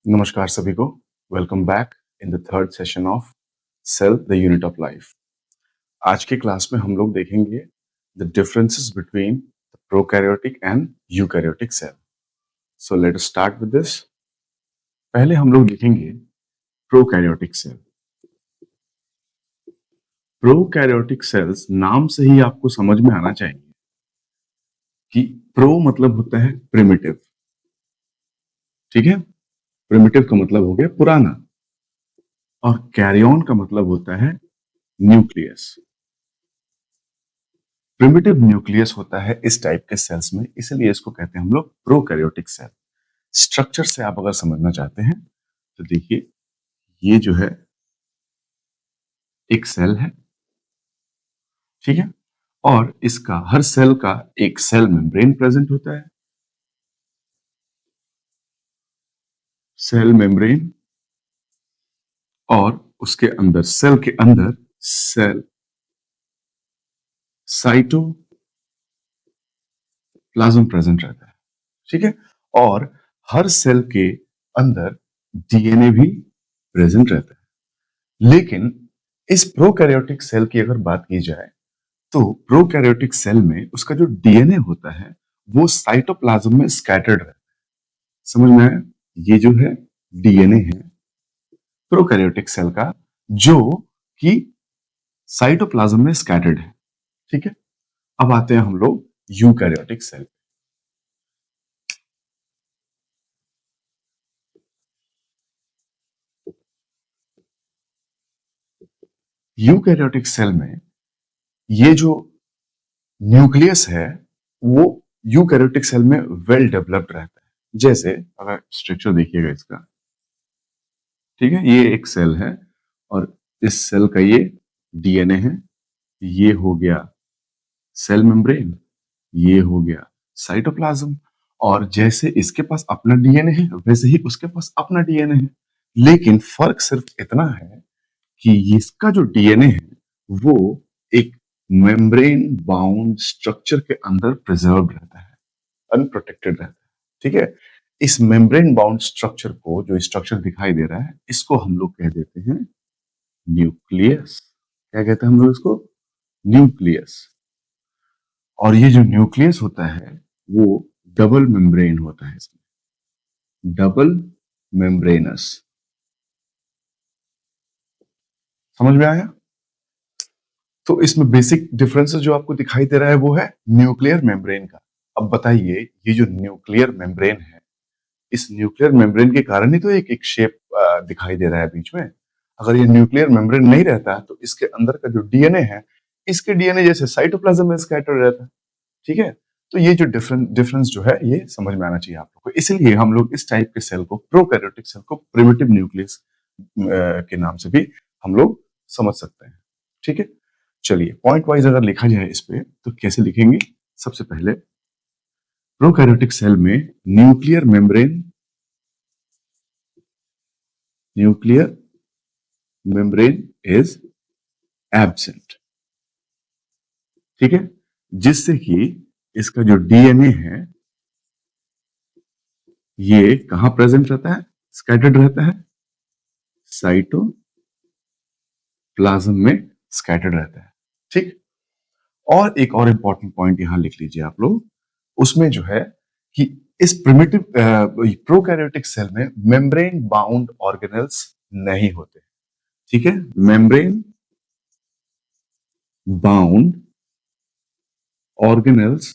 नमस्कार सभी को। Welcome back in the third session of cell the unit of life. आज की क्लास में हम लोग देखेंगे the differences between prokaryotic and eukaryotic cell. So let us start with this. पहले हम लोग देखेंगे प्रोकैरियोटिक सेल। प्रोकैरियोटिक सेल्स नाम से ही आपको समझ में आना चाहिए कि प्रो मतलब होता है प्रिमिटिव, ठीक है। प्रिमिटिव का मतलब हो गया पुराना, और कैरियन का मतलब होता है न्यूक्लियस। प्रिमिटिव न्यूक्लियस होता है इस टाइप के सेल्स में, इसलिए इसको कहते हैं हम लोग प्रोकैरियोटिक सेल। स्ट्रक्चर से आप अगर समझना चाहते हैं तो देखिए, ये जो है एक सेल है, ठीक है, और इसका हर सेल का एक सेल मेम्ब्रेन प्रेजेंट होता है। सेल मेम्ब्रेन, और उसके अंदर सेल के अंदर सेल साइटोप्लाज्म प्रेजेंट रहता है, ठीक है। और हर सेल के अंदर डीएनए भी प्रेजेंट रहता है। लेकिन इस प्रोकैरियोटिक सेल की अगर बात की जाए तो प्रोकैरियोटिक सेल में उसका जो डीएनए होता है वो साइटोप्लाज्म में स्कैटर्ड रहता है। समझ में आया? ये जो है डीएनए है प्रोकैरियोटिक सेल का, जो कि साइटोप्लाज्म में स्कैटर्ड है, ठीक है। अब आते हैं हम लोग यूकैरियोटिक सेल। यूकैरियोटिक सेल में ये जो न्यूक्लियस है वो यूकैरियोटिक सेल में वेल डेवलप्ड रहता है। जैसे अगर स्ट्रक्चर देखिएगा इसका, ठीक है, ये एक सेल है और इस सेल का ये डीएनए है, ये हो गया सेल मेम्ब्रेन, ये हो गया साइटोप्लाज्म। और जैसे इसके पास अपना डीएनए है वैसे ही उसके पास अपना डीएनए है। लेकिन फर्क सिर्फ इतना है कि इसका जो डीएनए है वो एक मेम्ब्रेन बाउंड स्ट्रक्चर के अंदर प्रिजर्व रहता है, अनप्रोटेक्टेड रहता है, ठीक है। इस मेम्ब्रेन बाउंड स्ट्रक्चर को, जो स्ट्रक्चर दिखाई दे रहा है, इसको हम लोग कह देते हैं न्यूक्लियस। क्या कहते हैं हम लोग इसको? न्यूक्लियस। और ये जो न्यूक्लियस होता है वो डबल मेम्ब्रेन होता है, इसमें डबल मेम्ब्रेनस। समझ में आया? तो इसमें बेसिक डिफरेंसेस जो आपको दिखाई दे रहा है वो है न्यूक्लियर मेम्ब्रेन का। अब बताइए, ये जो न्यूक्लियर मेम्ब्रेन है, इस न्यूक्लियर मेम्ब्रेन के कारण ही तो एक एक शेप दिखाई दे रहा है बीच में। अगर ये न्यूक्लियर मेम्ब्रेन नहीं रहता तो इसके अंदर का जो डीएनए है, इसके डीएनए जैसे साइटोप्लाज्म में स्कैटर रहता है, ठीक है। तो ये जो डिफरेंस जो है ये समझ में आना चाहिए आप लोग को। इसलिए हम लोग इस टाइप के सेल को, प्रोकैरियोटिक सेल को, प्रिमिटिव न्यूक्लियस के नाम से भी हम लोग समझ सकते हैं, ठीक है। चलिए, पॉइंट वाइज अगर लिखा जाए इस पे तो कैसे लिखेंगे? सबसे पहले प्रोकैरियोटिक सेल में न्यूक्लियर मेम्ब्रेन इज एब्सेंट, ठीक है, जिससे कि इसका जो डीएनए है ये कहां प्रेजेंट रहता है? स्कैटर्ड रहता है, साइटोप्लाज्म में स्कैटर्ड रहता है, ठीक। और एक और इंपॉर्टेंट पॉइंट यहां लिख लीजिए आप लोग, उसमें जो है कि इस प्रिमिटिव प्रोकैरियोटिक सेल में मेम्ब्रेन बाउंड ऑर्गेनेल्स नहीं होते, ठीक है। Membrane bound organelles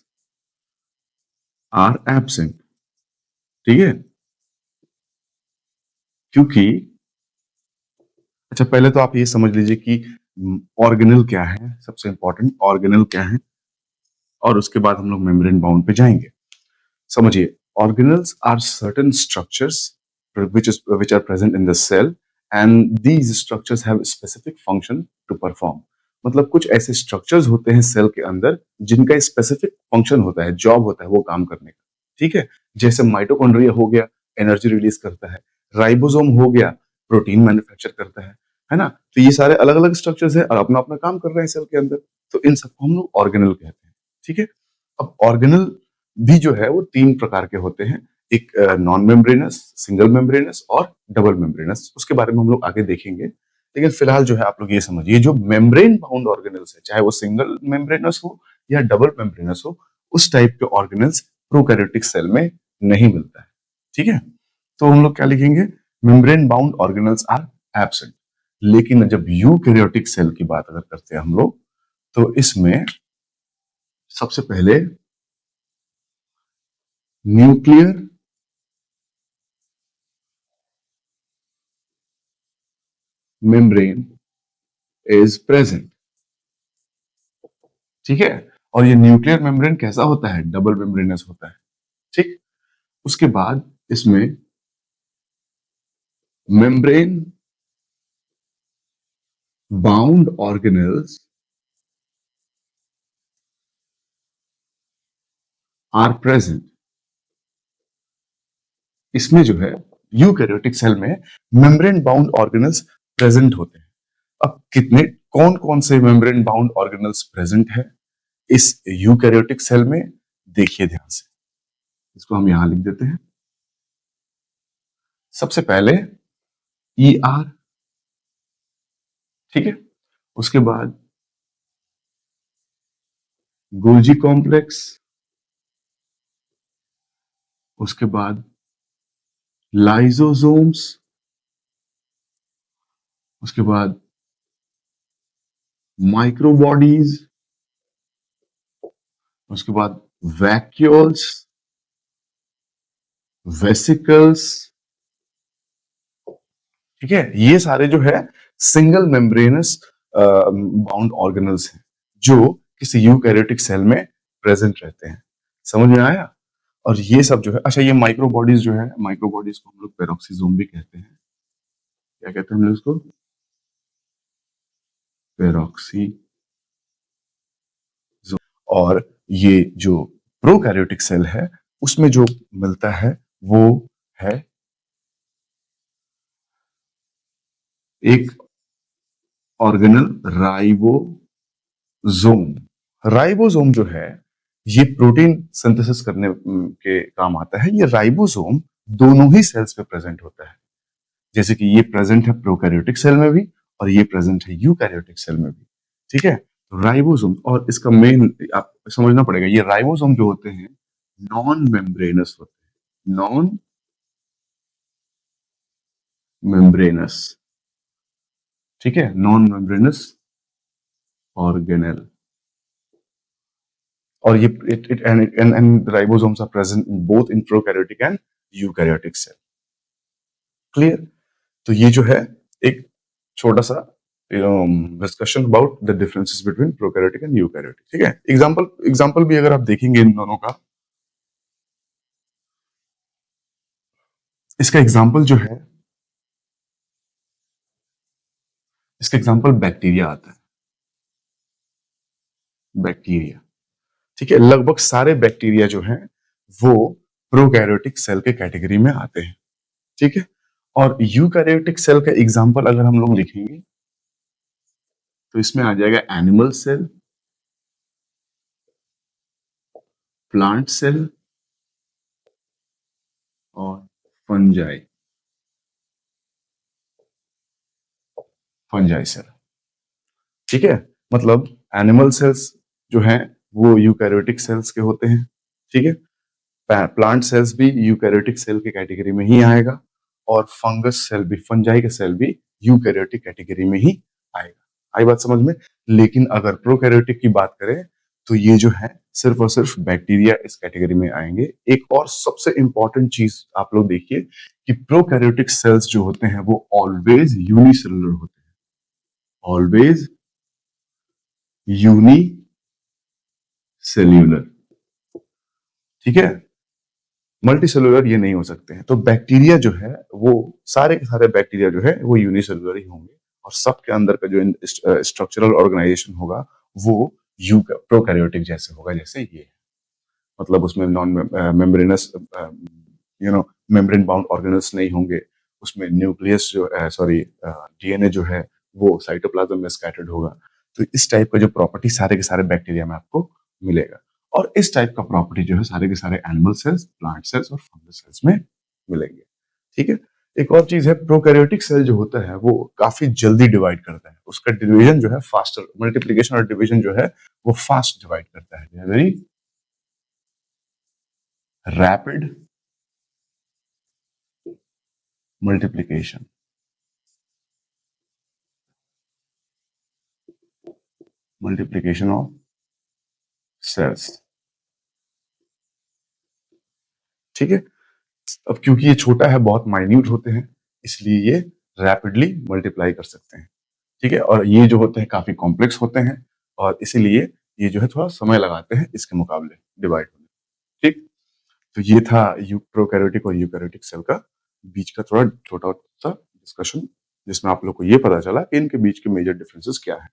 are absent, ठीक है। क्योंकि, अच्छा, पहले तो आप ये समझ लीजिए कि ऑर्गेनल क्या है, सबसे इंपॉर्टेंट ऑर्गेनल क्या है, और उसके बाद हम लोग मेम्ब्रेन बाउंड पे जाएंगे। समझिए, organelles are certain structures which are present in the cell, and these structures have specific function to perform। मतलब कुछ ऐसे स्ट्रक्चर्स होते हैं सेल के अंदर जिनका स्पेसिफिक फंक्शन होता है, जॉब होता है वो काम करने का, ठीक है। जैसे माइटोकॉन्ड्रिया हो गया, एनर्जी रिलीज करता है। राइबोसोम हो गया, प्रोटीन मैन्युफैक्चर करता है ना। तो ये सारे अलग अलग स्ट्रक्चर्स हैं और अपना अपना काम कर रहे हैं सेल के अंदर। तो इन सबको हम लोग ऑर्गेनल कहते हैं, ठीक है। अब ऑर्गेनल भी जो है वो तीन प्रकार के होते हैं। एक नॉन मेम्ब्रेनस, सिंगल मेम्ब्रेनस और डबल मेम्ब्रेनस, उसके बारे में हम लोग आगे देखेंगे। लेकिन फिलहाल जो है आप लोग ये समझिए, जो मेम्ब्रेन बाउंड ऑर्गेनल्स है, चाहे वो सिंगल मेम्ब्रेनस हो या डबल मेम्ब्रेनस हो, उस टाइप के ऑर्गेनल्स प्रोकैरियोटिक सेल में नहीं मिलता है। ठीक है, तो हम लोग क्या लिखेंगे, membrane bound organelles are absent. लेकिन जब यूकैरियोटिक सेल की बात अगर करते हैं हम लोग, तो इसमें सबसे पहले न्यूक्लियर मेम्ब्रेन इज प्रेजेंट। ठीक है, और ये न्यूक्लियर मेम्ब्रेन कैसा होता है, डबल मेम्ब्रेनस होता है। ठीक, उसके बाद इसमें membrane bound organelles are present. इसमें जो है यूकैरियोटिक सेल में मेम्ब्रेन बाउंड ऑर्गेनल्स प्रेजेंट होते हैं। अब कितने, कौन कौन से मेम्ब्रेन बाउंड ऑर्गेनल्स प्रेजेंट है इस यूकैरियोटिक सेल में, देखिए ध्यान से, इसको हम यहां लिख देते हैं। सबसे पहले ई आर, ठीक है, उसके बाद गोल्जी कॉम्प्लेक्स, उसके बाद लाइजोसोम्स, उसके बाद माइक्रोबॉडीज, उसके बाद वैक्यूल्स, वेसिकल्स। ठीक है, ये सारे जो है सिंगल मेम्ब्रेनस बाउंड ऑर्गेनल्स हैं जो किसी यूकैरियोटिक सेल में प्रेजेंट रहते हैं। समझ में आया? और ये सब जो है, अच्छा ये माइक्रोबॉडीज जो है, माइक्रोबॉडीज को हम लोग पेरोक्सीजोम भी कहते हैं। क्या कहते हैं हम लोग इसको? पेरोक्सी। और ये जो प्रोकैरियोटिक सेल है उसमें जो मिलता है वो है एक ऑर्गेनल राइबोसोम। राइबोसोम जो है ये प्रोटीन सिंथेसिस करने के काम आता है। ये राइबोसोम दोनों ही सेल्स पे प्रेजेंट होता है, जैसे कि ये प्रेजेंट है प्रोकैरियोटिक सेल में भी और ये प्रेजेंट है यूकैरियोटिक सेल में भी। ठीक है, तो राइबोसोम, और इसका मेन आप समझना पड़ेगा, ये राइबोसोम जो होते हैं नॉन मेम्ब्रेनस होते हैं, नॉन मेम्ब्रेनस। ठीक है, नॉन मेम्ब्रेनस ऑर्गेनेल। और ये it and ribosomes are present in both in prokaryotic and eukaryotic cell। Clear? तो ये जो है एक छोटा सा discussion about the differences between prokaryotic and eukaryotic. ठीक है, एग्जांपल भी अगर आप देखेंगे इन दोनों का, इसका एग्जांपल जो है, इसका एग्जांपल बैक्टीरिया आता है। बैक्टीरिया, ठीक है, लगभग सारे बैक्टीरिया जो हैं वो प्रोकैरियोटिक सेल के कैटेगरी में आते हैं। ठीक है, और यूकैरियोटिक सेल का एग्जांपल अगर हम लोग लिखेंगे तो इसमें आ जाएगा एनिमल सेल, प्लांट सेल और फंजाई, फंजाई सेल। ठीक है, मतलब एनिमल सेल्स जो हैं वो यूकैरियोटिक सेल्स के होते हैं। ठीक है, प्लांट सेल्स भी यूकैरियोटिक सेल के कैटेगरी में ही आएगा और फंगस सेल भी, फंजाई का सेल भी यूकैरियोटिक कैटेगरी में ही आएगा। आई बात समझ में? लेकिन अगर प्रोकैरियोटिक की बात करें तो ये जो है सिर्फ और सिर्फ बैक्टीरिया इस कैटेगरी में आएंगे। एक और सबसे इंपॉर्टेंट चीज आप लोग देखिए कि प्रोकैरियोटिक सेल्स जो होते हैं वो ऑलवेज यूनिसेलुलर होते हैं, ऑलवेज यूनिसेल्यूलर। ठीक है, मल्टी सेलुलर ये नहीं हो सकते हैं। तो बैक्टीरिया जो है वो, सारे के सारे बैक्टीरिया जो है वो यूनिसेलुलर ही होंगे और सबके अंदर का जो स्ट्रक्चरल ऑर्गेनाइजेशन होगा वो यू प्रोकैरियोटिक जैसे होगा, जैसे ये है। मतलब उसमें non membranes membrane bound organelles नहीं होंगे, उसमें न्यूक्लियस जो सॉरी डीएनए जो है वो साइटोप्लाज्म में स्कैटर्ड होगा। तो इस टाइप का जो प्रॉपर्टी सारे के सारे बैक्टीरिया में आपको मिलेगा। और इस टाइप का प्रॉपर्टी जो है सारे के सारे एनिमल सेल्स, प्लांट सेल्स और फंगल सेल्स में मिलेंगे। ठीक है। एक और चीज है, प्रोकैरियोटिक सेल जो होता है वो काफी जल्दी डिवाइड करता है, उसका डिवीजन जो है फास्टर, मल्टीप्लिकेशन और डिवीजन जो है वो फास्ट डिवाइड करता है, very rapid multiplication, multiplication of cells. ठीक है। अब क्योंकि ये छोटा है, बहुत माइन्यूट होते हैं, इसलिए ये रैपिडली मल्टीप्लाई कर सकते हैं। ठीक है। और ये जो होते हैं काफी कॉम्प्लेक्स होते हैं, और इसीलिए ये जो है थोड़ा समय लगाते हैं इसके मुकाबले डिवाइड होने। ठीक। तो ये था प्रोकैरियोटिक और यूकैरियोटिक सेल का बीच का थोड़ा छोटा सा डिस्कशन, जिसमें आप लोग को ये पता चला कि इनके बीच के मेजर डिफरेंसेस क्या है।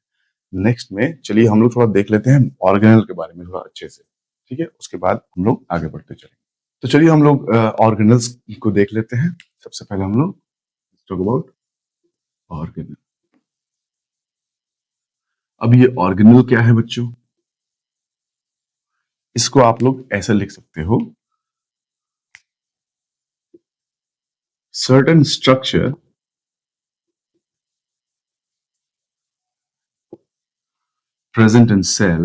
नेक्स्ट में चलिए हम लोग थोड़ा देख लेते हैं ऑर्गेनल के बारे में थोड़ा अच्छे से। ठीक है। उसके बाद हम लोग आगे बढ़ते चलेंगे। तो चलिए हम लोग ऑर्गेनल्स को देख लेते हैं। सबसे पहले हम लोग टॉक अबाउट ऑर्गेनल। अब ये ऑर्गेनल क्या है बच्चों, इसको आप लोग ऐसा लिख सकते हो, certain structure present in cell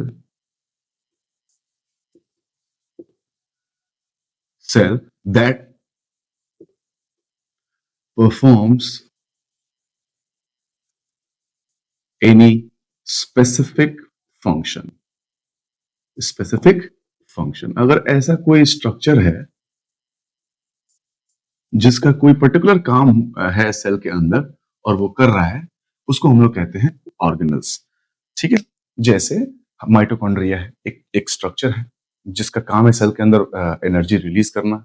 that performs any specific function। Specific function, अगर ऐसा कोई स्ट्रक्चर है जिसका कोई पर्टिकुलर काम है सेल के अंदर और वो कर रहा है, उसको हम लोग कहते हैं ऑर्गेनल्स। ठीक है। जैसे माइटोकॉन्ड्रिया है, एक स्ट्रक्चर है जिसका काम है सेल के अंदर एनर्जी रिलीज करना,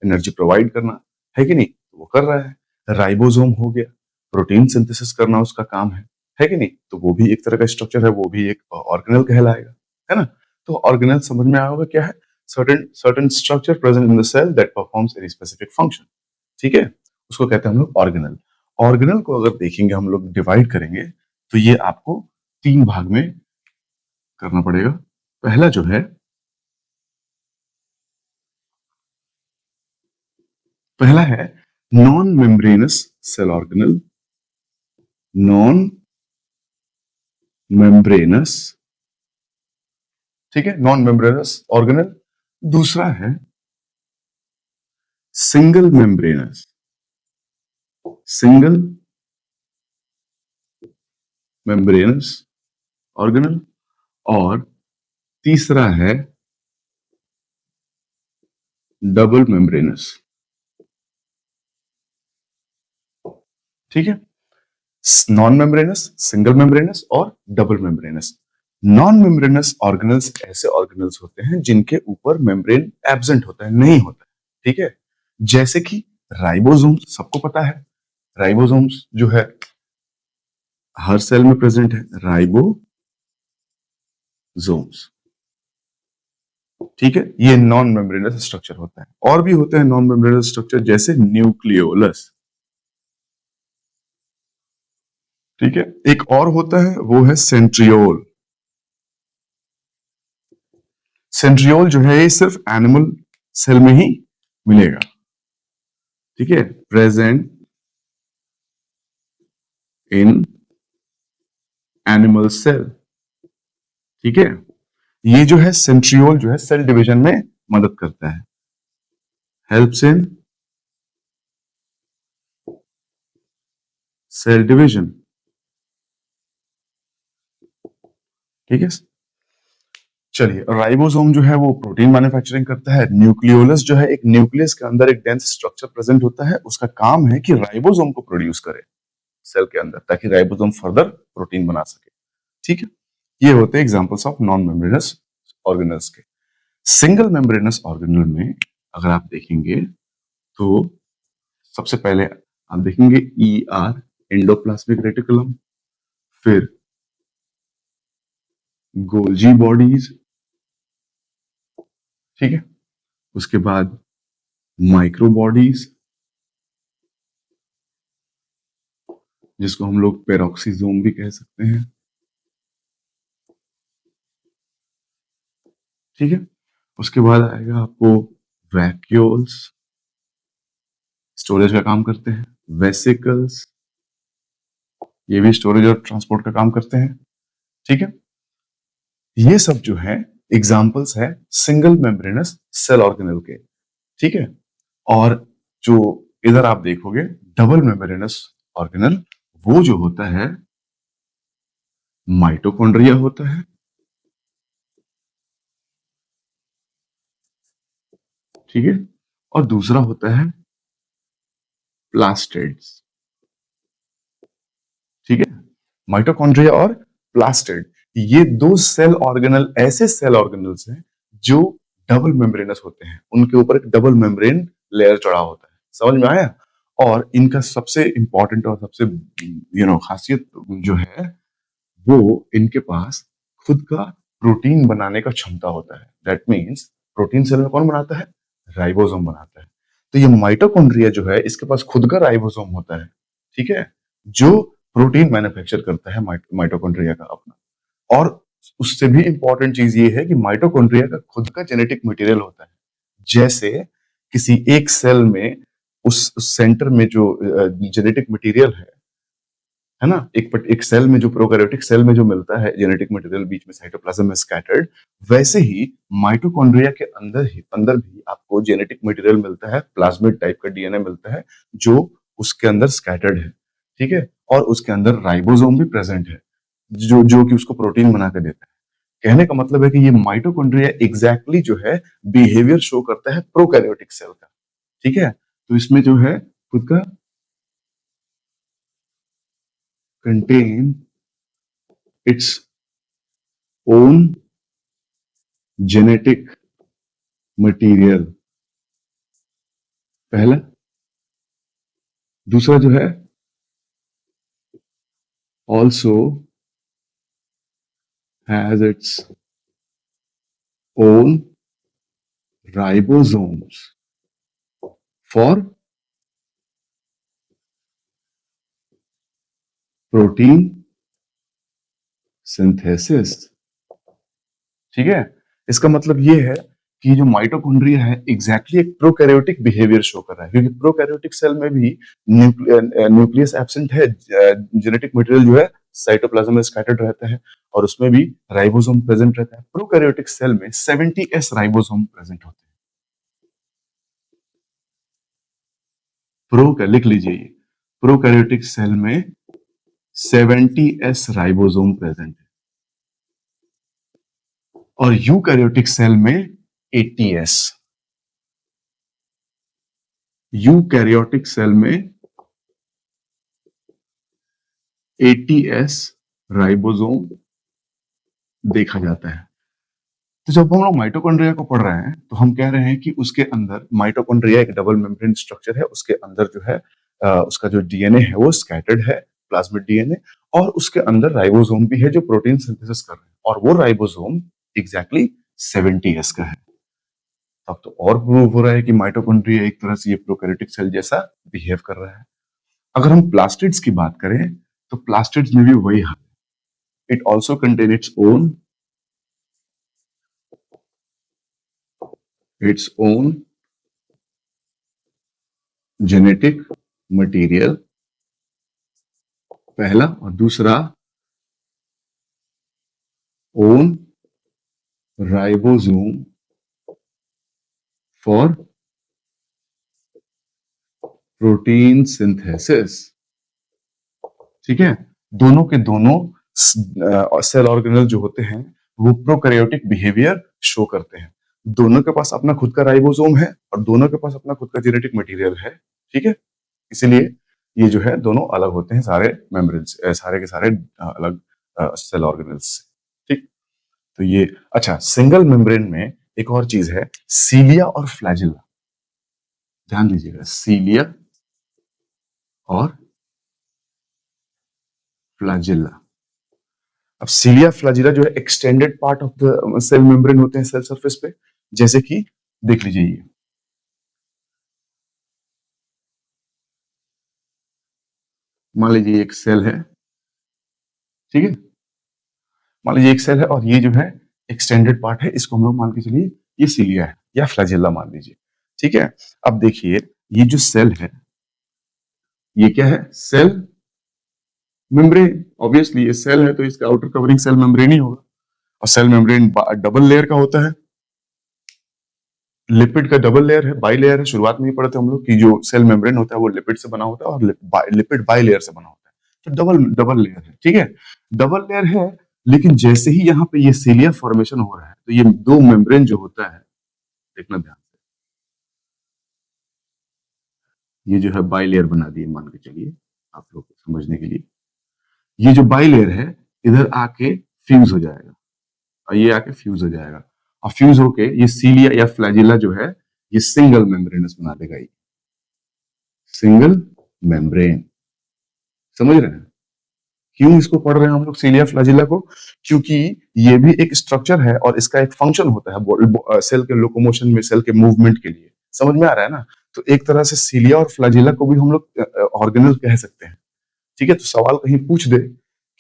एनर्जी प्रोवाइड करना, है कि नहीं, वो कर रहा है। राइबोसोम हो गया, प्रोटीन सिंथेसिस करना उसका काम है कि नहीं, तो वो भी एक तरह का स्ट्रक्चर है, वो भी एक ऑर्गेनल कहलाएगा, है ना। तो ऑर्गेनल समझ में आया होगा क्या है, certain certain structure present in the cell that performs any specific function. ठीक है। उसको कहते हैं हम लोग ऑर्गेनल। ऑर्गेनल को अगर देखेंगे हम लोग, डिवाइड करेंगे, तो ये आपको 3 भाग में करना पड़ेगा। पहला जो है, पहला है non membranous cell organelle, non membranous. ठीक है, नॉन मेम्ब्रेनस ऑर्गेनल। दूसरा है single membranous, single membranous organelle. और तीसरा है डबल मेम्ब्रेनस। ठीक है। नॉन मेम्ब्रेनस, सिंगल मेम्ब्रेनस और double membranous. Non membranous organelles ऐसे ऑर्गेनल्स होते हैं जिनके ऊपर मेम्ब्रेन एब्सेंट होता है, नहीं होता है। ठीक है। जैसे कि राइबोसोम्स, सबको पता है राइबोसोम्स जो है हर सेल में प्रेजेंट है, राइबोसोम्स। ठीक है। ये नॉन मेम्ब्रेनस स्ट्रक्चर होता है। और भी होते हैं नॉन मेम्ब्रेनस स्ट्रक्चर, जैसे न्यूक्लियोलस। ठीक है। एक और होता है, वो है सेंट्रियोल। सेंट्रियोल जो है ये सिर्फ एनिमल सेल में ही मिलेगा। ठीक है। Present in animal cell. ठीक है। ये जो है सेंट्रियोल जो है सेल डिवीजन में मदद करता है, हेल्प्स इन सेल डिवीजन। ठीक है। चलिए, राइबोसोम जो है वो प्रोटीन मैन्युफैक्चरिंग करता है। न्यूक्लियोलस जो है, एक न्यूक्लियस के अंदर एक डेंस स्ट्रक्चर प्रेजेंट होता है, उसका काम है कि राइबोसोम को प्रोड्यूस करे सेल के अंदर, ताकि राइबोसोम फर्दर प्रोटीन बना सके। ठीक है। ये होते हैं examples of non membranous organelles के। सिंगल मेम्ब्रेनस ऑर्गेनल में अगर आप देखेंगे, तो सबसे पहले आप देखेंगे ER, एंडोप्लाज्मिक रेटिकुलम, फिर गोल्जी बॉडीज। ठीक है। उसके बाद माइक्रो बॉडीज, जिसको हम लोग पेरोक्सीजोम भी कह सकते हैं। ठीक है। उसके बाद आएगा आपको वैक्यूल्स, स्टोरेज का काम करते हैं। वेसिकल्स, ये भी स्टोरेज और ट्रांसपोर्ट का काम करते हैं। ठीक है, ये सब जो है एग्जाम्पल्स है सिंगल मेम्ब्रेनस सेल ऑर्गेनल के। ठीक है, और जो इधर आप देखोगे डबल मेम्ब्रेनस ऑर्गेनल, वो जो होता है माइटोकॉन्ड्रिया होता है। ठीक है, और दूसरा होता है प्लास्टिड्स। ठीक है, माइटोकॉन्ड्रिया और प्लास्टिड, ये दो सेल ऑर्गेनल ऐसे सेल ऑर्गेनल्स हैं जो डबल मेम्ब्रेनस होते हैं, उनके ऊपर एक डबल मेम्ब्रेन लेयर चढ़ा होता है। समझ में आया? और इनका सबसे इंपॉर्टेंट और सबसे खासियत जो है, वो इनके पास खुद का प्रोटीन बनाने का क्षमता होता है। दैट मीन्स प्रोटीन सेल में कौन बनाता है? राइबोसोम बनाता है। तो ये माइटोकॉन्ड्रिया जो है, इसके पास खुद का राइबोसोम होता है। ठीक है, जो प्रोटीन मैन्युफैक्चर करता है माइटोकॉन्ड्रिया का अपना। और उससे भी इंपॉर्टेंट चीज ये है कि माइटोकॉन्ड्रिया का खुद का जेनेटिक मटेरियल होता है। जैसे किसी एक सेल में उस सेंटर में जो जेनेटिक मटेरियल है ना, एक सेल में जो प्रोकैरियोटिक सेल में जो मिलता है जेनेटिक मटेरियल बीच में साइटोप्लाज्म में स्कैटर्ड, वैसे ही माइटोकॉन्ड्रिया के अंदर भी आपको जेनेटिक मटेरियल मिलता है, प्लाज्मिड टाइप का डीएनए मिलता है जो उसके अंदर स्कैटर्ड है। ठीक है, और उसके अंदर राइबोसोम भी प्रेजेंट है जो जो कि उसको प्रोटीन बना के देता है। कहने का मतलब है कि ये माइटोकॉन्ड्रिया एग्जैक्टली जो है बिहेवियर शो करता है प्रोकैरियोटिक सेल का। ठीक है, तो इसमें जो है खुद का contain its own genetic material, पहला। दूसरा जो है also has its own ribosomes for protein synthesis. ठीक है, इसका मतलब ये है कि जो माइटोकॉन्ड्रिया है एग्जैक्टली एक प्रोकैरियोटिक बिहेवियर शो कर रहा है, क्योंकि प्रोकैरियोटिक सेल में भी न्यूक्लियस एब्सेंट है, जेनेटिक मटेरियल जो है साइटोप्लाज्म में स्कैटर्ड रहता है, और उसमें भी राइबोसोम प्रेजेंट रहता है। प्रोकैरियोटिक सेल में 70s राइबोसोम प्रेजेंट होते हैं। प्रो का लिख लीजिए, प्रोकैरियोटिक सेल में 70s राइबोसोम प्रेजेंट है, और यूकैरियोटिक सेल में 80s। यूकैरियोटिक सेल में 80s राइबोसोम देखा जाता है। तो जब हम लोग माइटोकॉन्ड्रिया को पढ़ रहे हैं तो हम कह रहे हैं कि उसके अंदर माइटोकॉन्ड्रिया एक डबल मेम्ब्रेन स्ट्रक्चर है, उसके अंदर जो है उसका जो डीएनए है वो स्कैटर्ड है, प्लाज्मिड डीएनए, और उसके अंदर राइबोसोम भी है जो प्रोटीन सिंथेसिस कर रहे हैं, और वो राइबोसोम एग्जैक्टली 70s का है। तब तो और प्रूव हो रहा है कि माइटोकॉन्ड्रिया एक तरह से ये प्रोकैरियोटिक सेल जैसा बिहेव कर रहा है। अगर हम प्लास्टिड्स की बात करें तो प्लास्टिड्स में भी वही हाल है। It also contain its own genetic material, पहला। और दूसरा own ribosome for protein synthesis. ठीक है, दोनों के दोनों सेल ऑर्गेनल जो होते हैं वो प्रोकैरियोटिक बिहेवियर शो करते हैं। दोनों के पास अपना खुद का राइबोसोम है और दोनों के पास अपना खुद का जेनेटिक मटेरियल है। ठीक है, इसीलिए ये जो है दोनों अलग होते हैं सारे मेम्ब्रेन से, सारे के सारे अलग सेल ऑर्गेनल्स से। ठीक, तो ये अच्छा, सिंगल मेम्ब्रेन में एक और चीज है, सीलिया और फ्लैजिला। ध्यान दीजिएगा, सीलिया और फ्लैजिला। अब सीलिया फ्लैजिला जो है extended part of the cell membrane होते हैं सेल सरफेस पे। जैसे कि देख लीजिए, ये मान लीजिए एक सेल है। ठीक है, मान लीजिए एक सेल है और ये जो है एक्सटेंडेड पार्ट है, इसको हम लोग मान के चलिए ये सिलिया है या फ्लैजेला मान लीजिए। ठीक है, अब देखिए ये जो सेल है ये क्या है, सेल मेम्ब्रेन। ऑब्वियसली ये सेल है तो इसका आउटर कवरिंग सेल मेम्ब्रेन ही होगा, और सेल मेम्ब्रेन डबल लेयर का होता है, लिपिड का डबल लेयर है, बाई लेयर है। शुरुआत में ही पढ़े थे हम लोग कि जो सेल मेम्ब्रेन होता है वो लिपिड से बना होता है और लिपिड बाई लेयर से बना होता है, तो डबल डबल लेयर है। ठीक है, डबल लेयर है, लेकिन जैसे ही यहाँ पे ये सिलिया फॉर्मेशन हो रहा है तो ये दो मेम्ब्रेन जो होता है, देखना ध्यान से, ये जो है बाई लेयर बना दिए मान के चलिए आप लोग को समझने के लिए। ये जो बाई लेयर है इधर आके फ्यूज हो जाएगा, और ये आके फ्यूज हो जाएगा, और फ्यूज होके ये सीलिया या फ्लैजिला जो है ये सिंगल मेम्ब्रेनस बना देगा, ये सिंगल मेम्ब्रेन। समझ रहे हैं क्यों इसको पढ़ रहे हैं हम लोग सीलिया फ्लैजिला को? क्योंकि ये भी एक स्ट्रक्चर है और इसका एक फंक्शन होता है सेल के लोकोमोशन में, सेल के मूवमेंट के लिए। समझ में आ रहा है ना? तो एक तरह से सीलिया और फ्लैजिला को भी हम लोग ऑर्गेनल कह सकते हैं। ठीक है, तो सवाल कहीं पूछ दे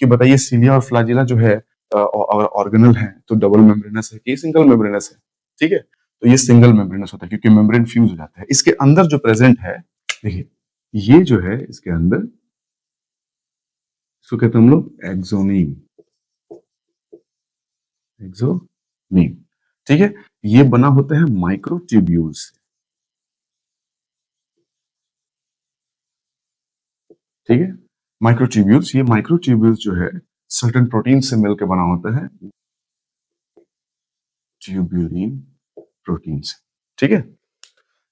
कि बताइए सीलिया और फ्लैजिला जो है ऑर्गेनल है तो डबल मेम्ब्रेनस है कि सिंगल मेम्ब्रेनस है? ठीक है, तो ये सिंगल मेम्ब्रेनस होता है क्योंकि मेम्ब्रेन फ्यूज हो जाता है। इसके अंदर जो प्रेजेंट है, देखिए ये जो है इसके अंदर, इसको कहते हैं हम लोग एक्सोनीम, एक्सोनीम। ठीक है, ये बना होता है माइक्रोट्यूब्यूल से। ठीक है, माइक्रोट्यूब्यूल्स, ये माइक्रोट्यूब्यूल्स जो है सर्टेन प्रोटीन से मिलकर बना होता है, ट्यूब्यूलिन प्रोटीन से। ठीक है,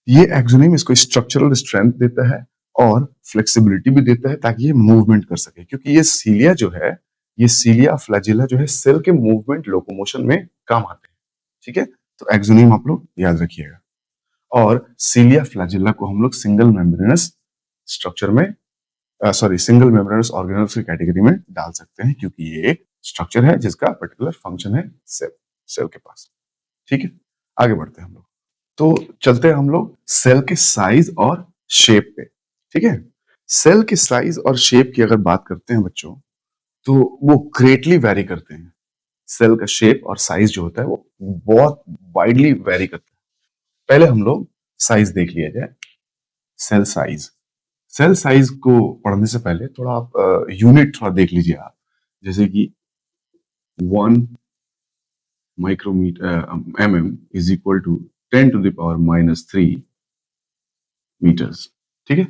ये एक्सोनिम इसको स्ट्रक्चरल स्ट्रेंथ देता है और फ्लेक्सिबिलिटी भी देता है ताकि ये मूवमेंट कर सके, क्योंकि ये सीलिया जो है, ये सीलिया फ्लैजिला जो है सेल के मूवमेंट लोकोमोशन में काम आते हैं। ठीक है, तो एक्सोनिम आप लोग याद रखिएगा। और सीलिया फ्लैजिला को हम लोग सिंगल मेम्ब्रेनस स्ट्रक्चर में, सॉरी सिंगल मेम्ब्रेनस ऑर्गेनल्स की कैटेगरी में डाल सकते हैं, क्योंकि ये एक स्ट्रक्चर है जिसका पर्टिकुलर फंक्शन है सेल, सेल के पास। ठीक है, आगे बढ़ते हैं हम लोग। तो चलते हैं हम लोग सेल के साइज और शेप पे। ठीक है, सेल के साइज और शेप की अगर बात करते हैं बच्चों, तो वो ग्रेटली वेरी करते हैं। सेल का शेप और साइज जो होता है वो बहुत वाइडली वेरी करता है। पहले हम लोग साइज देख लिया जाए, सेल साइज। सेल साइज को पढ़ने से पहले थोड़ा आप यूनिट थोड़ा देख लीजिए आप, जैसे कि 1 micrometre is equal to 10⁻³ metres. ठीक है,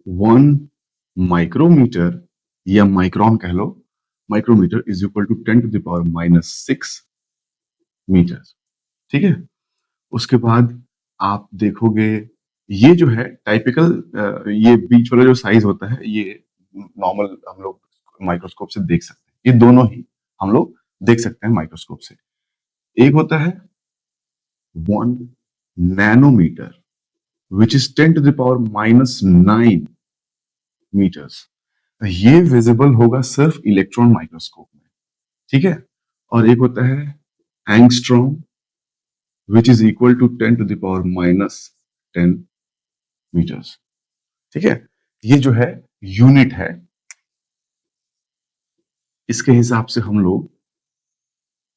1 माइक्रोमीटर या माइक्रोन कह लो, माइक्रोमीटर इज इक्वल टू 10⁻⁶मीटर्स। ठीक है, उसके बाद आप देखोगे ये जो है टाइपिकल, ये बीच वाला जो साइज होता है ये नॉर्मल हम लोग माइक्रोस्कोप से देख सकते हैं, ये दोनों ही हम लोग देख सकते हैं माइक्रोस्कोप से। एक होता है 1 नैनोमीटर विच इज 10⁻⁹मीटर्स। ये विजिबल होगा सिर्फ इलेक्ट्रॉन माइक्रोस्कोप में। ठीक है, और एक होता है angstrom which is equal to 10⁻⁻10 metres. ठीक है, ये जो है यूनिट है, इसके हिसाब से हम लोग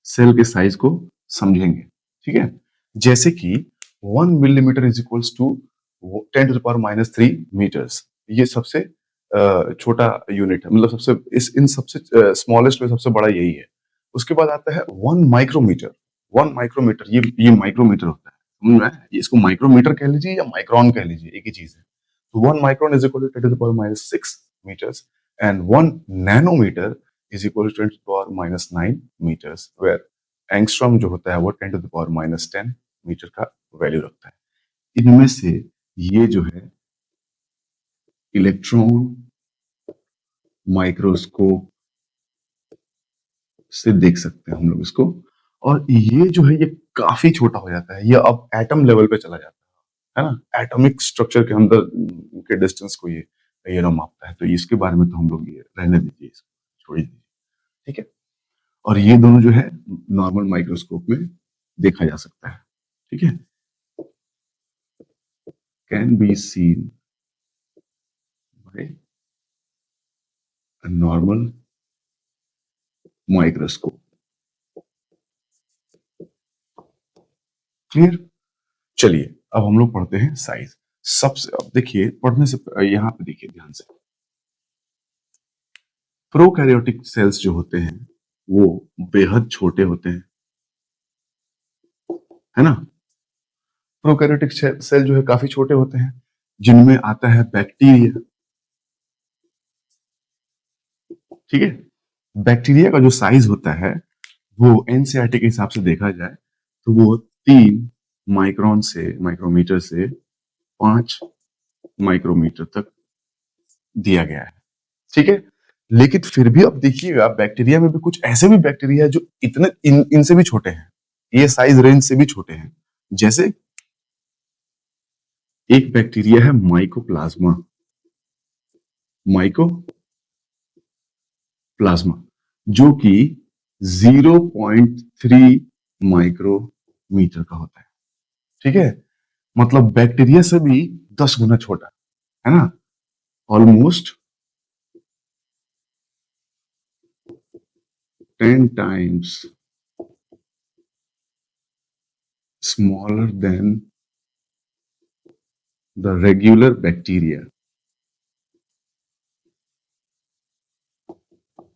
सेल के साइज को समझेंगे। ठीक है, जैसे कि 1 millimetre is equals to 10⁻⁻³ metres, ये सबसे छोटा यूनिट है, मतलब सबसे इस इन सबसे स्मॉलेस्ट में सबसे बड़ा यही है। उसके बाद आता है 1 माइक्रोमीटर। 1 माइक्रोमीटर, ये माइक्रोमीटर होता है, समझ में आया? ये इसको माइक्रोमीटर कह लीजिए या माइक्रोन कह लीजिए, एक ही चीज है। तो 1 micron is equal to 10⁻⁶ meters and 1 nanometre is equal to 10⁻⁹ meters, where angstrom जो होता है वो 10⁻⁻10 मीटर का वैल्यू रखता है। इनमें से ये जो है इलेक्ट्रॉन माइक्रोस्कोप से देख सकते हैं हम लोग इसको, और ये जो है ये काफी छोटा हो जाता है, ये अब एटम लेवल पे चला जाता है ना, एटॉमिक स्ट्रक्चर के अंदर के डिस्टेंस को ये ना मापता है। तो इसके बारे में तो हम लोग ये रहने दीजिए, इसको छोड़ दीजिए। ठीक है, और ये दोनों जो है नॉर्मल माइक्रोस्कोप में देखा जा सकता है। ठीक है, can be seen by normal microscope. Clear? चलिए अब हम लोग पढ़ते हैं साइज। सबसे अब देखिए पढ़ने से यहाँ पे देखिए ध्यान से, प्रोकैरियोटिक सेल्स जो होते हैं वो बेहद छोटे होते हैं, है ना? प्रोकैरियोटिक सेल जो है काफी छोटे होते हैं, जिनमें आता है बैक्टीरिया। ठीक है, बैक्टीरिया का जो साइज होता है वो एनसीईआरटी के हिसाब से देखा जाए तो वो 3 माइक्रोन से माइक्रोमीटर से 5 माइक्रोमीटर तक दिया गया है। ठीक है, लेकिन फिर भी अब देखिएगा बैक्टीरिया में भी कुछ ऐसे भी बैक्टीरिया है जो इतने इनसे भी छोटे हैं, ये साइज रेंज से भी छोटे हैं। जैसे एक बैक्टीरिया है माइकोप्लाज्मा, माइकोप्लाज्मा जो कि 0.3 माइक्रोमीटर का होता है। ठीक है, मतलब बैक्टीरिया से भी 10 गुना छोटा, है ना? Almost 10 times smaller than the regular bacteria।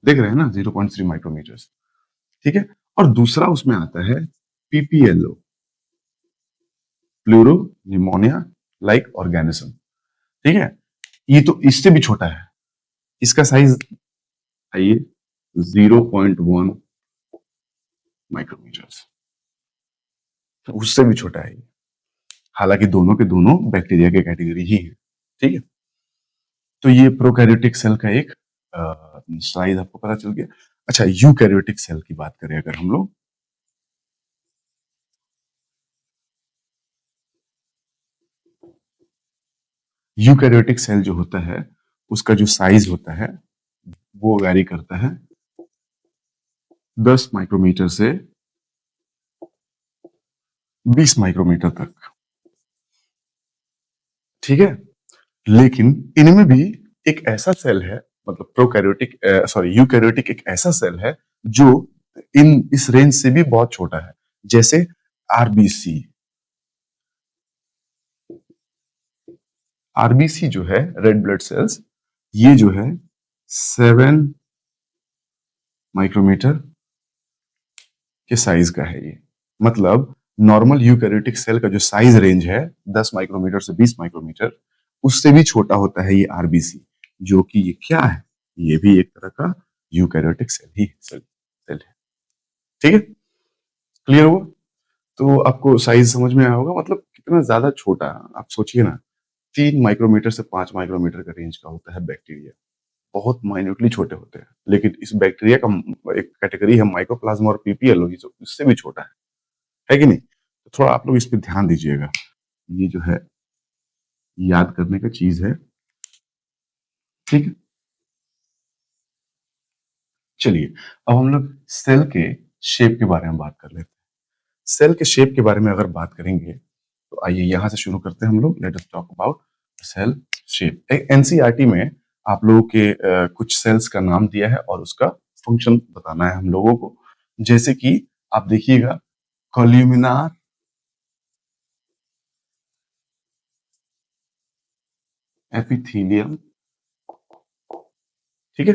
देख रहे हैं ना, 0.3 माइक्रोमीटर। ठीक है, और दूसरा उसमें आता है PPLO, pleuro pneumonia like organism. ठीक है, ये तो इससे भी छोटा है, इसका साइज आइए 0.1 माइक्रोमीटर, उससे भी छोटा है ये। हालांकि दोनों के दोनों बैक्टीरिया के कैटेगरी ही है। ठीक है, तो ये प्रोकैरियोटिक सेल का एक साइज आपको पता चल गया। अच्छा, यूकैरियोटिक सेल की बात करें अगर हम लोग, यूकैरियोटिक सेल जो होता है उसका जो साइज होता है वो वैरी करता है 10 माइक्रोमीटर से 20 माइक्रोमीटर तक। ठीक है, लेकिन इनमें भी एक ऐसा सेल है, मतलब प्रोकैरियोटिक सॉरी यूकैरियोटिक एक ऐसा सेल है जो इन इस रेंज से भी बहुत छोटा है। जैसे आरबीसी, आरबीसी जो है रेड ब्लड सेल्स, ये जो है 7 माइक्रोमीटर के साइज का है ये। मतलब नॉर्मल यूकैरियोटिक सेल का जो साइज रेंज है 10 माइक्रोमीटर से 20 माइक्रोमीटर, उससे भी छोटा होता है ये आरबीसी, जो कि ये क्या है, ये भी एक तरह का यूकैरियोटिक सेल ही सेल है। ठीक है, क्लियर हुआ? तो आपको साइज समझ में आया होगा, मतलब कितना ज्यादा छोटा। आप सोचिए ना, 3 माइक्रोमीटर से 5 माइक्रोमीटर का रेंज का होता है बैक्टीरिया, बहुत माइन्यूटली छोटे होते हैं। लेकिन इस बैक्टीरिया का एक कैटेगरी है माइकोप्लाज्मा और पीपीएल, जो इससे भी छोटा है कि नहीं? तो थोड़ा आप लोग इस पर ध्यान दीजिएगा, ये जो है याद करने का चीज है। ठीक है, चलिए अब हम लोग सेल के शेप के बारे में बात कर लेते हैं। सेल के शेप के बारे में अगर बात करेंगे तो आइए यहां से शुरू करते हैं हम लोग। Let us talk about cell shape. NCERT में आप लोगों के कुछ सेल्स का नाम दिया है और उसका फंक्शन बताना है हम लोगों को। जैसे कि आप देखिएगा कोल्यूमिनार एपिथेलियम, ठीक है,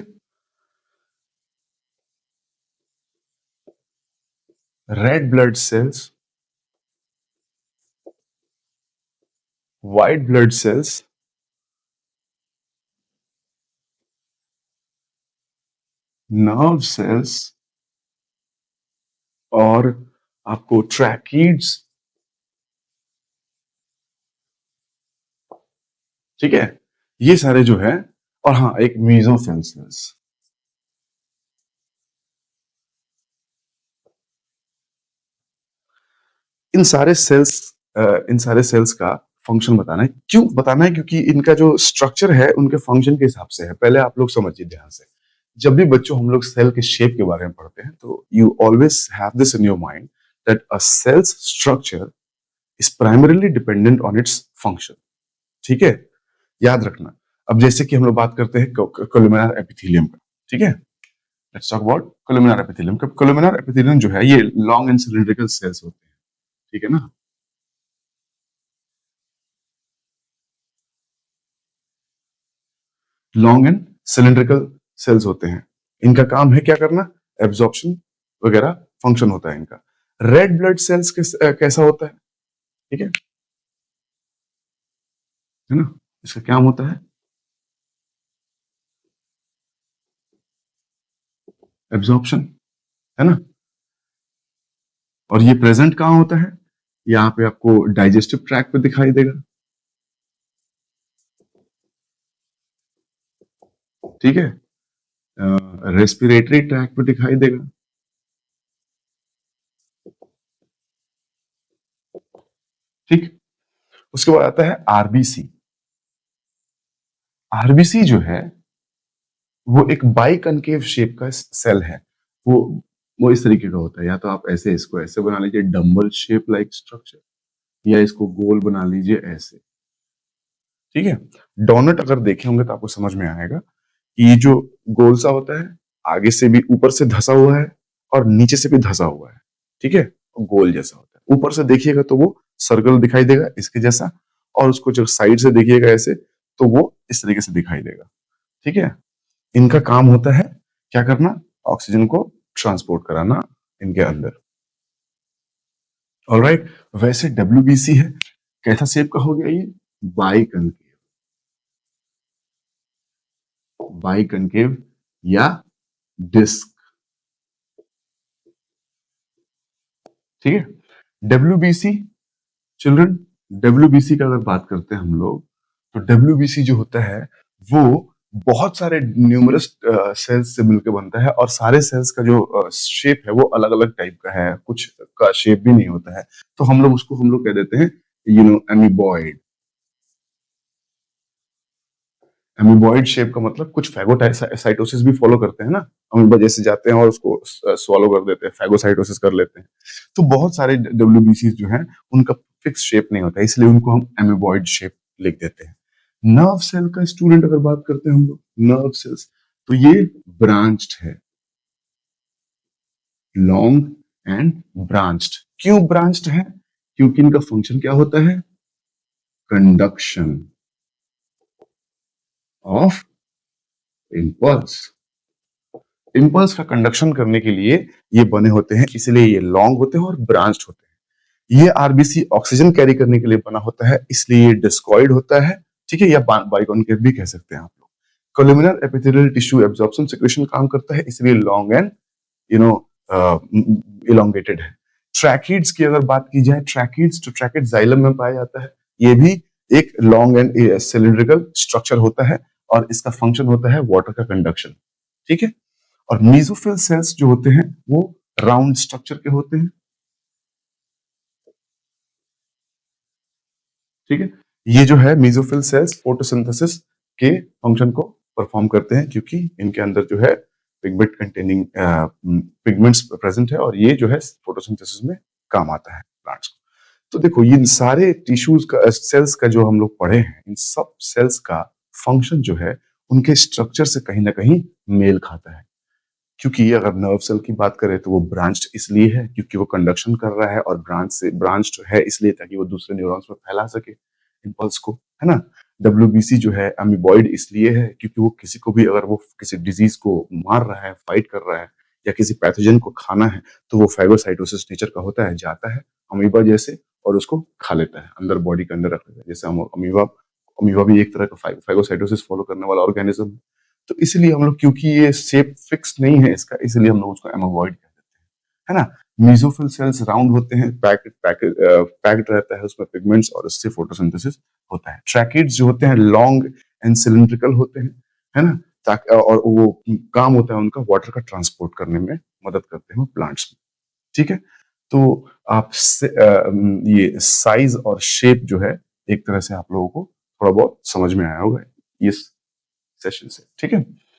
red blood cells, white blood cells, nerve cells, और आपको ट्रैकीड्स। ठीक है, ये सारे जो है, और हाँ एक मीजोफिल सेल्स। इन सारे सेल्स इन सारे सेल्स का फंक्शन बताना है। क्यों बताना है? क्योंकि इनका जो स्ट्रक्चर है उनके फंक्शन के हिसाब से है। पहले आप लोग समझिए ध्यान से, जब भी बच्चों हम लोग सेल के शेप के बारे में पढ़ते हैं तो you always have this in your mind that a cell's structure is primarily dependent on its function. ठीक है, याद रखना। अब जैसे कि हम लोग बात करते हैं कोलुमिनार एपिथेलियम का, ठीक है, let's talk about columnar epithelium. Columnar epithelium जो है ये लॉन्ग एंड सिलिंड्रिकल सेल्स होते हैं, ठीक है ना? लॉन्ग एंड सिलिंड्रिकल सेल्स होते हैं। इनका काम है क्या करना, एब्जॉर्प्शन वगैरह फंक्शन होता है इनका। रेड ब्लड सेल्स कैसा होता है, ठीक है ना, इसका क्या होता है, एब्जॉर्प्शन, है ना। और ये प्रेजेंट कहाँ होता है, यहाँ पे आपको डाइजेस्टिव ट्रैक पे दिखाई देगा, ठीक है, रेस्पिरेटरी ट्रैक पे दिखाई देगा, ठीक। उसके बाद आता है आरबीसी। आरबीसी जो है वो एक बाई कनकेव शेप का सेल है। वो वो इस तरीके का होता है, या तो आप ऐसे इसको ऐसे बना लीजिए, डम्बल शेप लाइक स्ट्रक्चर, या इसको गोल बना लीजिए ऐसे, ठीक है। डोनट अगर देखे होंगे तो आपको समझ में आएगा कि ये जो गोल सा होता है, आगे से भी ऊपर से धसा हुआ है और नीचे से भी धसा हुआ है, ठीक है, गोल जैसा होता है। ऊपर से देखिएगा तो वो सर्कल दिखाई देगा इसके जैसा, और उसको जब साइड से देखिएगा ऐसे तो वो इस तरीके से दिखाई देगा, ठीक है। इनका काम होता है क्या करना, ऑक्सीजन को ट्रांसपोर्ट कराना इनके अंदर। ऑलराइट, वैसे डब्ल्यूबीसी है, कैसा शेप का हो गया ये, बाई कनकेव, बाई कनकेव या डिस्क, ठीक है। डब्ल्यूबीसी चिल्ड्रन, डब्ल्यूबीसी का अगर बात करते हैं हम लोग, तो डब्ल्यूबीसी जो होता है वो बहुत सारे न्यूमरस सेल्स से मिलकर बनता है, और सारे सेल्स का जो शेप है वो अलग अलग टाइप का है, कुछ का शेप भी नहीं होता है। तो हम लोग कह देते हैं एमीबॉइड। एमीबॉइड शेप का मतलब कुछ फैगोसाइटोसिस भी फॉलो करते हैं ना, अमीबा जैसे जाते हैं और उसको स्वॉलो कर देते हैं, फैगोसाइटोसिस कर लेते हैं। तो बहुत सारे डब्ल्यूबीसी जो हैं उनका फिक्स शेप नहीं होता है, इसलिए उनको हम एमीबॉइड शेप लिख देते हैं। नर्व सेल का स्टूडेंट अगर बात करते हैं हम लोग, नर्व सेल्स, तो ये ब्रांच्ड है, लॉन्ग एंड ब्रांच्ड। क्यों ब्रांच्ड है, क्योंकि इनका फंक्शन क्या होता है, कंडक्शन ऑफ इम्पल्स। इम्पल्स का कंडक्शन करने के लिए ये बने होते हैं, इसलिए ये लॉन्ग होते हैं और ब्रांच्ड होते हैं। ये आरबीसी ऑक्सीजन कैरी करने के लिए बना होता है, इसलिए ये डिस्कॉइड होता है, ठीक है, या बाइकॉन्केव भी कह सकते हैं आप लोग। कोलुमिनर एपिथेलियल टिश्यू एब्जॉर्प्शन सिक्रेशन काम करता है, इसलिए long and you know elongated है। ट्रैकिड्स की अगर बात की जाए, ट्रैकिड्स, तो ट्रैकिड जाइलम में पाया जाता है। ये भी एक लॉन्ग एंड सिलिंड्रिकल स्ट्रक्चर होता है, और इसका फंक्शन होता है वाटर का कंडक्शन, ठीक है। और मीजोफिल सेल्स जो होते हैं वो राउंड स्ट्रक्चर के होते हैं, ठीक है। ये जो है मीजोफिल सेल्स फोटोसिंथेसिस के फंक्शन को परफॉर्म करते हैं, क्योंकि इनके अंदर जो है पिगमेंट कंटेनिंग पिगमेंट्स प्रेजेंट है, और ये जो है फोटोसिंथेसिस में काम आता है प्लांट्स को। तो देखो ये इन सारे टिश्यूज का सेल्स का जो हम लोग पढ़े हैं, इन सब सेल्स का फंक्शन जो है उनके स्ट्रक्चर से कहीं ना कहीं मेल खाता है। क्योंकि अगर नर्व सेल की बात करें तो वो ब्रांच्ड इसलिए है क्योंकि वो कंडक्शन कर रहा है, और ब्रांच्ड है इसलिए ताकि वो दूसरे न्यूरॉन्स में फैला सके इम्पल्स को, है ना। डब्ल्यूबीसी जो है अमीबॉइड इसलिए है क्योंकि वो किसी को भी, अगर वो किसी डिजीज को मार रहा है, फाइट कर रहा है, या किसी पैथोजन को खाना है, तो वो फैगोसाइटोसिस नेचर का होता है, जाता है अमीबा जैसे और उसको खा लेता है, अंदर बॉडी के अंदर रख लेता है। जैसे हम अमीबा, अमीबा भी एक तरह का फैगोसाइटोसिस फॉलो करने वाला ऑर्गेनिज्म है। तो इसलिए हम लोग, क्योंकि ये शेप फिक्स नहीं है इसका, इसलिए हम लोग उसको एमोबॉइड कह देते हैं, है ना। मीजोफिल सेल्स राउंड होते हैं, पैक्ड रहता है उसमें पिगमेंट्स, और उससे फोटोसिंथेसिस होता है। ट्रैकिड्स जो होते हैं लॉन्ग एंड सिलिंड्रिकल होते हैं, है ना, ताकि, और वो काम होता है उनका वाटर का ट्रांसपोर्ट करने में मदद करते हैं प्लांट्स में, ठीक है। तो आप ये साइज और शेप जो है एक तरह से आप लोगों को थोड़ा बहुत समझ में आया होगा इस सेशन से, ठीक है।